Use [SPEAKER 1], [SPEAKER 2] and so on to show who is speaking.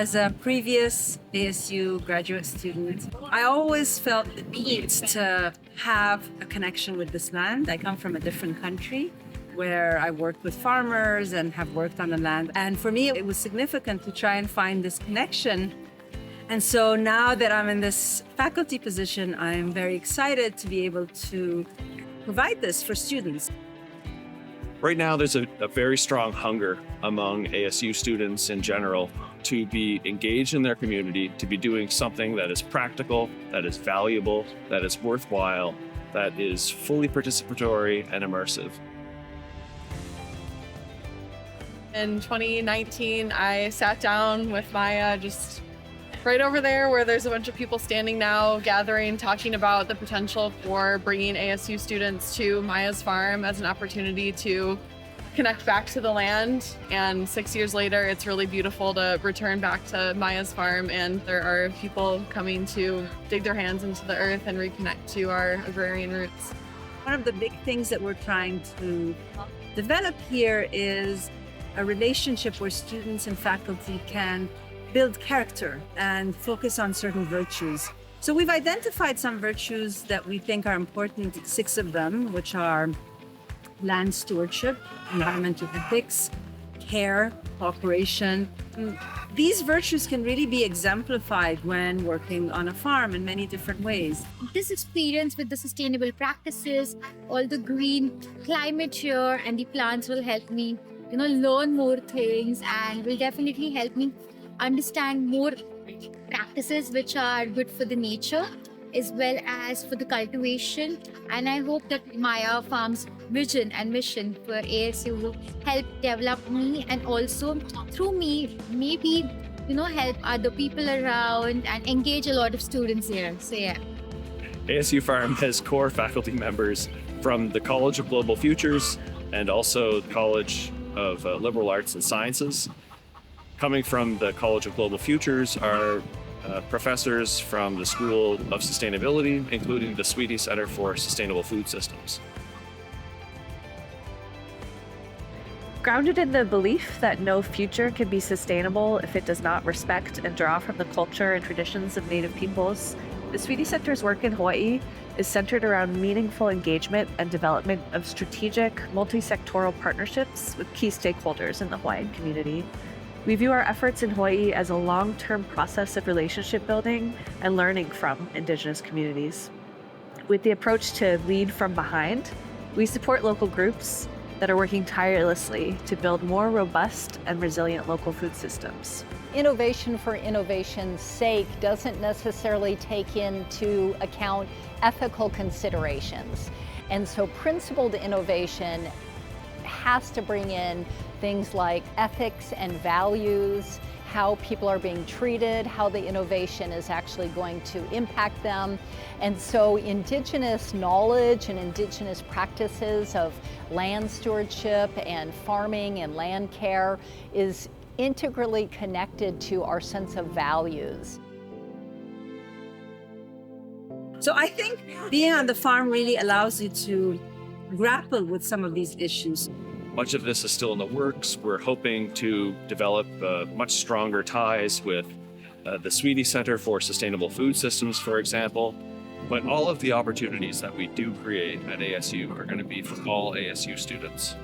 [SPEAKER 1] As a previous ASU graduate student, I always felt the need to have a connection with this land. I come from a different country where I worked with farmers and have worked on the land. And for me, it was significant to try and find this connection. And so now that I'm in this faculty position, I'm very excited to be able to provide this for students.
[SPEAKER 2] Right now, there's a very strong hunger among ASU students in general to be engaged in their community, to be doing something that is practical, that is valuable, that is worthwhile, that is fully participatory and immersive.
[SPEAKER 3] In 2019, I sat down with Maya just right over there where there's a bunch of people standing now, gathering, talking about the potential for bringing ASU students to Maya's farm as an opportunity to connect back to the land. And 6 years later, it's really beautiful to return back to Maya's farm, and there are people coming to dig their hands into the earth and reconnect to our agrarian roots.
[SPEAKER 1] One of the big things that we're trying to develop here is a relationship where students and faculty can build character and focus on certain virtues. So we've identified some virtues that we think are important, 6 of them, which are land stewardship, environmental ethics, care, cooperation. These virtues can really be exemplified when working on a farm in many different ways.
[SPEAKER 4] This experience with the sustainable practices, all the green climate here and the plants will help me, learn more things, and will definitely help me understand more practices which are good for the nature as well as for the cultivation. And I hope that Maya Farm's vision and mission for ASU will help develop me, and also through me maybe help other people around and engage a lot of students here. So yeah.
[SPEAKER 2] ASU Farm has core faculty members from the College of Global Futures and also the College of Liberal Arts and Sciences. Coming from the College of Global Futures are professors from the School of Sustainability, including the Sweetie Center for Sustainable Food Systems.
[SPEAKER 5] Grounded in the belief that no future can be sustainable if it does not respect and draw from the culture and traditions of Native peoples, the Sweetie Center's work in Hawaii is centered around meaningful engagement and development of strategic, multi-sectoral partnerships with key stakeholders in the Hawaiian community. We view our efforts in Hawaii as a long-term process of relationship building and learning from Indigenous communities. With the approach to lead from behind, we support local groups that are working tirelessly to build more robust and resilient local food systems.
[SPEAKER 6] Innovation for innovation's sake doesn't necessarily take into account ethical considerations. And so principled innovation has to bring in things like ethics and values, how people are being treated, how the innovation is actually going to impact them. And so Indigenous knowledge and Indigenous practices of land stewardship and farming and land care is integrally connected to our sense of values.
[SPEAKER 1] So I think being on the farm really allows you to grapple with some of these issues.
[SPEAKER 2] Much of this is still in the works. We're hoping to develop much stronger ties with the Sweetie Center for Sustainable Food Systems, for example. But all of the opportunities that we do create at ASU are going to be for all ASU students.